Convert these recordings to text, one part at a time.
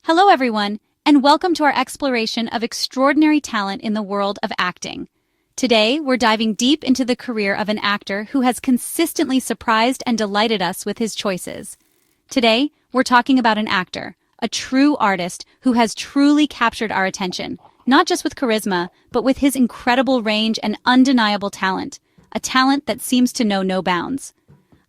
Hello everyone, and welcome to our exploration of extraordinary talent in the world of acting. Today, we're diving deep into the career of an actor who has consistently surprised and delighted us with his choices. Today, we're talking about an actor, a true artist who has truly captured our attention, not just with charisma, but with his incredible range and undeniable talent, a talent that seems to know no bounds.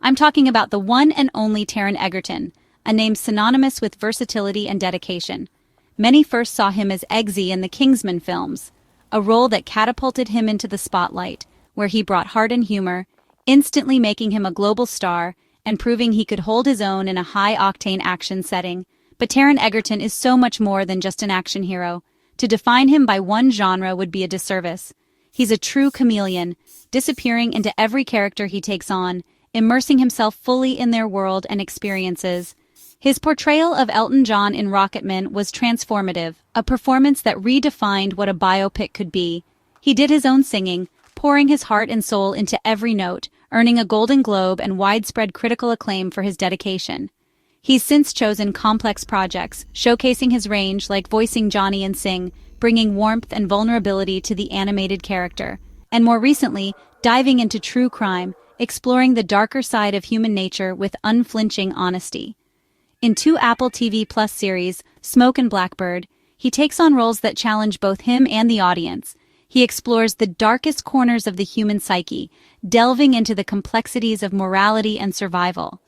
I'm talking about the one and only Taron Egerton, a name synonymous with versatility and dedication. Many first saw him as Eggsy in the Kingsman films, a role that catapulted him into the spotlight, where he brought heart and humor, instantly making him a global star and proving he could hold his own in a high-octane action setting. But Taron Egerton is so much more than just an action hero. To define him by one genre would be a disservice. He's a true chameleon, disappearing into every character he takes on, immersing himself fully in their world and experiences. His portrayal of Elton John in Rocketman was transformative, a performance that redefined what a biopic could be. He did his own singing, pouring his heart and soul into every note, earning a Golden Globe and widespread critical acclaim for his dedication. He's since chosen complex projects, showcasing his range like voicing Johnny in Sing, bringing warmth and vulnerability to the animated character, and more recently, diving into true crime, exploring the darker side of human nature with unflinching honesty. In two Apple TV+ series, Smoke and Blackbird, he takes on roles that challenge both him and the audience. He explores the darkest corners of the human psyche, delving into the complexities of morality and survival.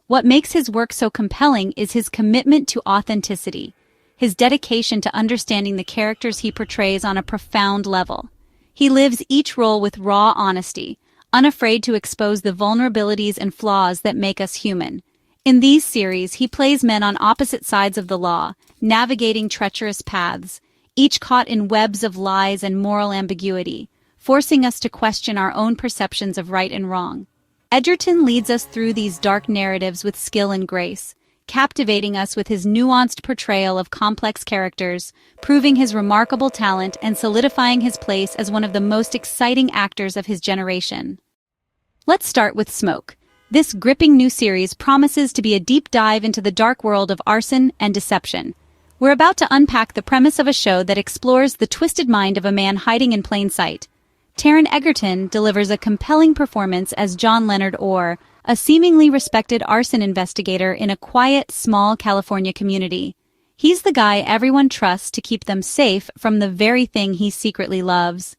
What makes his work so compelling is his commitment to authenticity, his dedication to understanding the characters he portrays on a profound level. He lives each role with raw honesty, unafraid to expose the vulnerabilities and flaws that make us human. In these series, he plays men on opposite sides of the law, navigating treacherous paths, each caught in webs of lies and moral ambiguity, forcing us to question our own perceptions of right and wrong. Egerton leads us through these dark narratives with skill and grace, captivating us with his nuanced portrayal of complex characters, proving his remarkable talent and solidifying his place as one of the most exciting actors of his generation. Let's start with Smoke. This gripping new series promises to be a deep dive into the dark world of arson and deception. We're about to unpack the premise of a show that explores the twisted mind of a man hiding in plain sight. Taron Egerton delivers a compelling performance as John Leonard Orr, a seemingly respected arson investigator in a quiet, small California community. He's the guy everyone trusts to keep them safe from the very thing he secretly loves.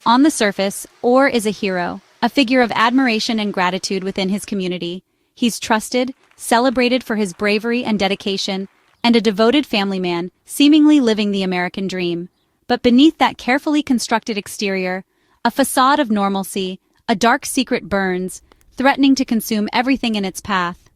On the surface, Orr is a hero, a figure of admiration and gratitude within his community. He's trusted, celebrated for his bravery and dedication, and a devoted family man, seemingly living the American dream. But beneath that carefully constructed exterior, a facade of normalcy, a dark secret burns, threatening to consume everything in its path.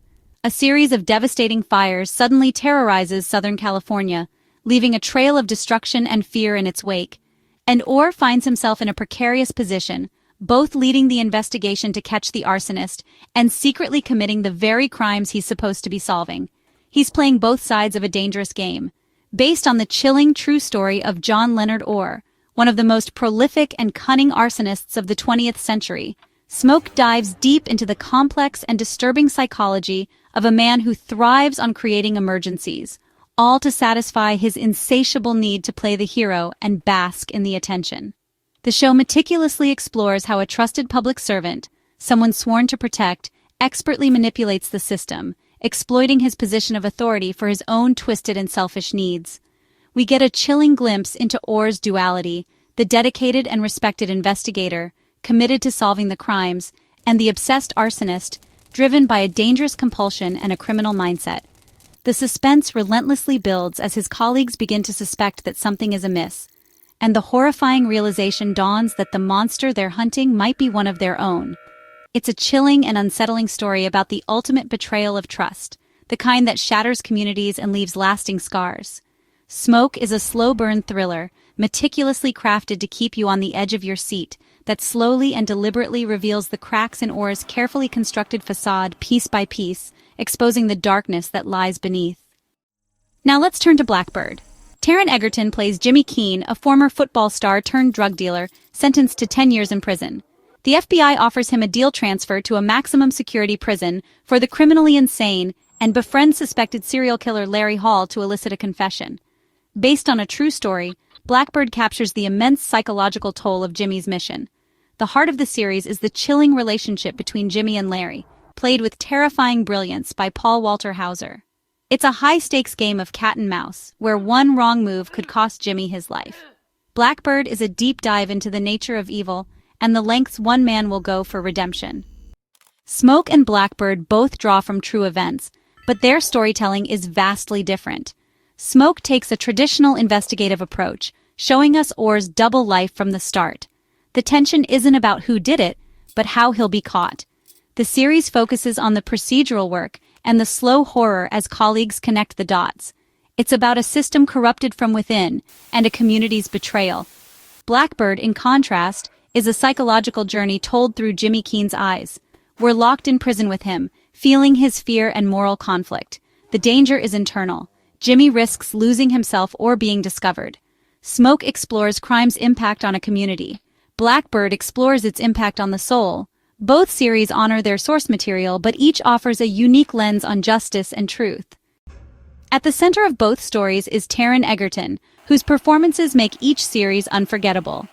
A series of devastating fires suddenly terrorizes Southern California, leaving a trail of destruction and fear in its wake. And Orr finds himself in a precarious position, both leading the investigation to catch the arsonist and secretly committing the very crimes he's supposed to be solving. He's playing both sides of a dangerous game, based on the chilling true story of John Leonard Orr, one of the most prolific and cunning arsonists of the 20th century. Smoke dives deep into the complex and disturbing psychology of a man who thrives on creating emergencies, all to satisfy his insatiable need to play the hero and bask in the attention. The show meticulously explores how a trusted public servant, someone sworn to protect, expertly manipulates the system, exploiting his position of authority for his own twisted and selfish needs. We get a chilling glimpse into Orr's duality, the dedicated and respected investigator, committed to solving the crimes, and the obsessed arsonist, driven by a dangerous compulsion and a criminal mindset. The suspense relentlessly builds as his colleagues begin to suspect that something is amiss, and the horrifying realization dawns that the monster they're hunting might be one of their own. It's a chilling and unsettling story about the ultimate betrayal of trust, the kind that shatters communities and leaves lasting scars. Smoke is a slow-burn thriller, meticulously crafted to keep you on the edge of your seat, that slowly and deliberately reveals the cracks in Orr's carefully constructed facade piece by piece, exposing the darkness that lies beneath. Now let's turn to Blackbird. Taron Egerton plays Jimmy Keene, a former football star turned drug dealer, sentenced to 10 years in prison. The FBI offers him a deal transfer to a maximum security prison for the criminally insane and befriends suspected serial killer Larry Hall to elicit a confession. Based on a true story, Blackbird captures the immense psychological toll of Jimmy's mission. The heart of the series is the chilling relationship between Jimmy and Larry, played with terrifying brilliance by Paul Walter Hauser. It's a high-stakes game of cat and mouse, where one wrong move could cost Jimmy his life. Blackbird is a deep dive into the nature of evil and the lengths one man will go for redemption. Smoke and Blackbird both draw from true events, but their storytelling is vastly different. Smoke takes a traditional investigative approach, showing us Orr's double life from the start. The tension isn't about who did it, but how he'll be caught. The series focuses on the procedural work and the slow horror as colleagues connect the dots. It's about a system corrupted from within and a community's betrayal. Blackbird, in contrast, is a psychological journey told through Jimmy Keen's eyes. We're locked in prison with him, feeling his fear and moral conflict. The danger is internal. Jimmy risks losing himself or being discovered. Smoke explores crime's impact on a community. Blackbird explores its impact on the soul. Both series honor their source material, but each offers a unique lens on justice and truth. At the center of both stories is Taron Egerton, whose performances make each series unforgettable.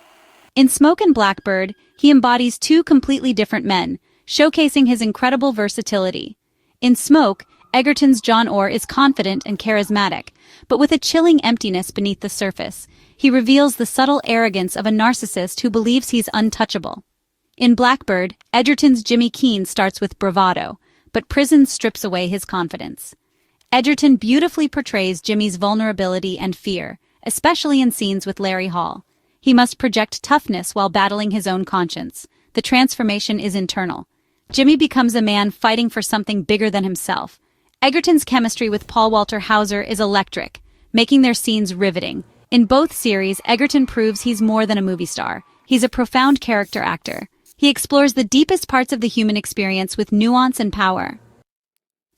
In Smoke and Blackbird, he embodies two completely different men, showcasing his incredible versatility. In Smoke, Egerton's John Orr is confident and charismatic, but with a chilling emptiness beneath the surface. He reveals the subtle arrogance of a narcissist who believes he's untouchable. In Blackbird, Egerton's Jimmy Keen starts with bravado, but prison strips away his confidence. Egerton beautifully portrays Jimmy's vulnerability and fear, especially in scenes with Larry Hall. He must project toughness while battling his own conscience. The transformation is internal. Jimmy becomes a man fighting for something bigger than himself. Egerton's chemistry with Paul Walter Hauser is electric, making their scenes riveting. In both series, Egerton proves he's more than a movie star. He's a profound character actor. He explores the deepest parts of the human experience with nuance and power.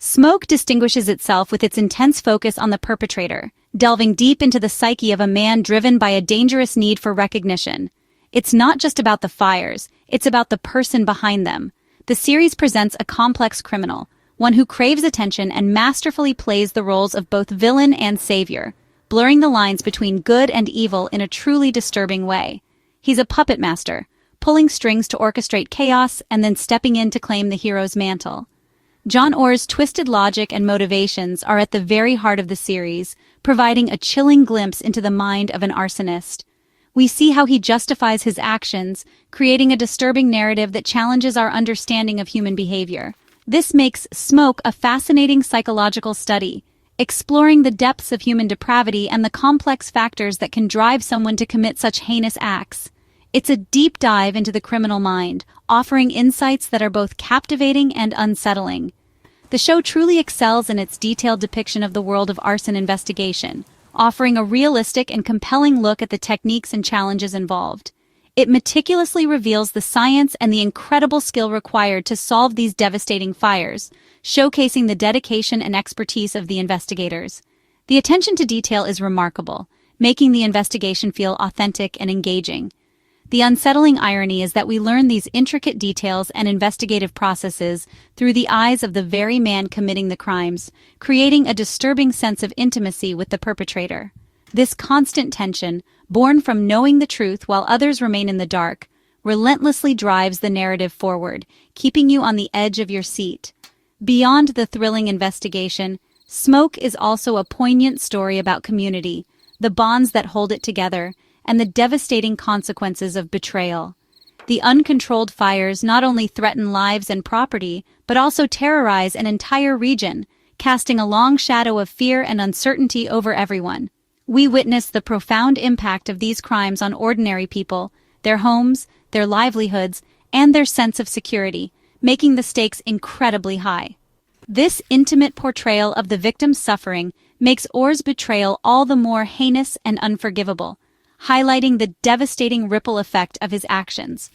Smoke distinguishes itself with its intense focus on the perpetrator, delving deep into the psyche of a man driven by a dangerous need for recognition. It's not just about the fires, it's about the person behind them. The series presents a complex criminal, one who craves attention and masterfully plays the roles of both villain and savior, blurring the lines between good and evil in a truly disturbing way. He's a puppet master, pulling strings to orchestrate chaos and then stepping in to claim the hero's mantle. John Orr's twisted logic and motivations are at the very heart of the series, providing a chilling glimpse into the mind of an arsonist. We see how he justifies his actions, creating a disturbing narrative that challenges our understanding of human behavior. This makes Smoke a fascinating psychological study, exploring the depths of human depravity and the complex factors that can drive someone to commit such heinous acts. It's a deep dive into the criminal mind, offering insights that are both captivating and unsettling. The show truly excels in its detailed depiction of the world of arson investigation, offering a realistic and compelling look at the techniques and challenges involved. It meticulously reveals the science and the incredible skill required to solve these devastating fires, showcasing the dedication and expertise of the investigators. The attention to detail is remarkable, making the investigation feel authentic and engaging. The unsettling irony is that we learn these intricate details and investigative processes through the eyes of the very man committing the crimes, creating a disturbing sense of intimacy with the perpetrator. This constant tension, born from knowing the truth while others remain in the dark, relentlessly drives the narrative forward, keeping you on the edge of your seat. Beyond the thrilling investigation, Smoke is also a poignant story about community, the bonds that hold it together, and the devastating consequences of betrayal. The uncontrolled fires not only threaten lives and property, but also terrorize an entire region, casting a long shadow of fear and uncertainty over everyone. We witness the profound impact of these crimes on ordinary people, their homes, their livelihoods, and their sense of security, making the stakes incredibly high. This intimate portrayal of the victim's suffering makes Orr's betrayal all the more heinous and unforgivable, highlighting the devastating ripple effect of his actions.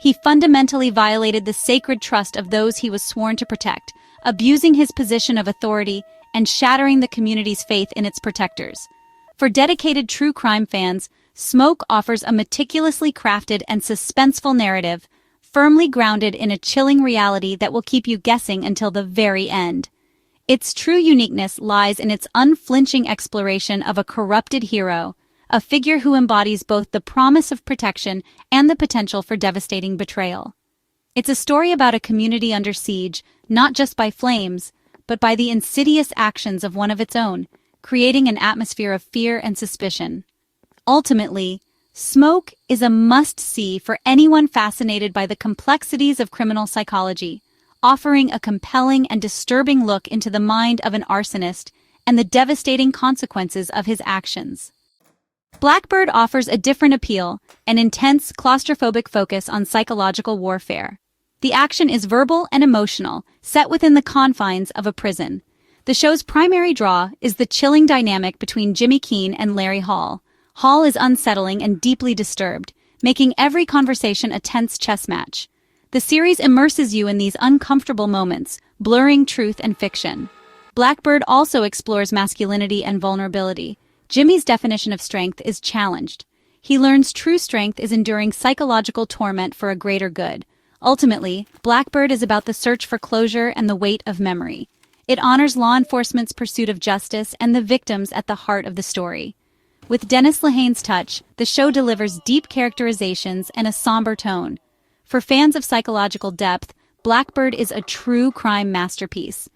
He fundamentally violated the sacred trust of those he was sworn to protect, abusing his position of authority and shattering the community's faith in its protectors. For dedicated true crime fans, Smoke offers a meticulously crafted and suspenseful narrative, firmly grounded in a chilling reality that will keep you guessing until the very end. Its true uniqueness lies in its unflinching exploration of a corrupted hero, a figure who embodies both the promise of protection and the potential for devastating betrayal. It's a story about a community under siege, not just by flames, but by the insidious actions of one of its own, creating an atmosphere of fear and suspicion. Ultimately, Smoke is a must-see for anyone fascinated by the complexities of criminal psychology, offering a compelling and disturbing look into the mind of an arsonist and the devastating consequences of his actions. Blackbird offers a different appeal, an intense, claustrophobic focus on psychological warfare. The action is verbal and emotional, set within the confines of a prison. The show's primary draw is the chilling dynamic between Jimmy Keene and Larry Hall. Hall is unsettling and deeply disturbed, making every conversation a tense chess match. The series immerses you in these uncomfortable moments, blurring truth and fiction. Blackbird also explores masculinity and vulnerability. Jimmy's definition of strength is challenged. He learns true strength is enduring psychological torment for a greater good. Ultimately, Blackbird is about the search for closure and the weight of memory. It honors law enforcement's pursuit of justice and the victims at the heart of the story. With Dennis Lehane's touch, the show delivers deep characterizations and a somber tone. For fans of psychological depth, Blackbird is a true crime masterpiece.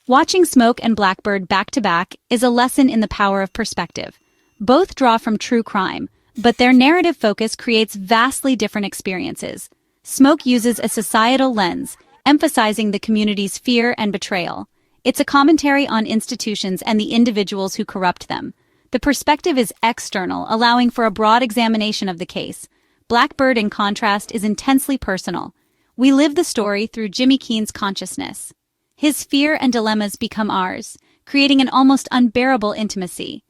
Watching Smoke and Blackbird back-to-back is a lesson in the power of perspective. Both draw from true crime, but their narrative focus creates vastly different experiences. Smoke uses a societal lens, emphasizing the community's fear and betrayal. It's a commentary on institutions and the individuals who corrupt them. The perspective is external, allowing for a broad examination of the case. Blackbird, in contrast, is intensely personal. We live the story through Jimmy Keene's consciousness. His fear and dilemmas become ours, creating an almost unbearable intimacy.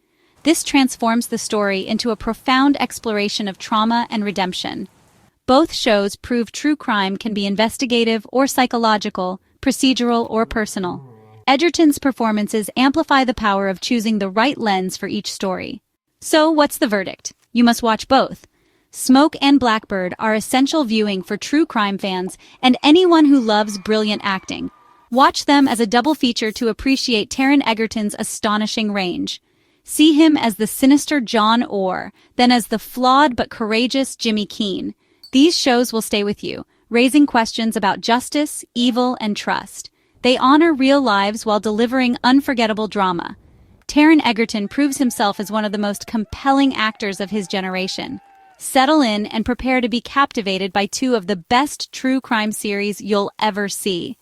This transforms the story into a profound exploration of trauma and redemption. Both shows prove true crime can be investigative or psychological, procedural or personal. Egerton's performances amplify the power of choosing the right lens for each story. So, what's the verdict? You must watch both. Smoke and Blackbird are essential viewing for true crime fans and anyone who loves brilliant acting. Watch them as a double feature to appreciate Taron Egerton's astonishing range. See him as the sinister John Orr, then as the flawed but courageous Jimmy Keene. These shows will stay with you, raising questions about justice, evil, and trust. They honor real lives while delivering unforgettable drama. Taron Egerton proves himself as one of the most compelling actors of his generation. Settle in and prepare to be captivated by two of the best true crime series you'll ever see.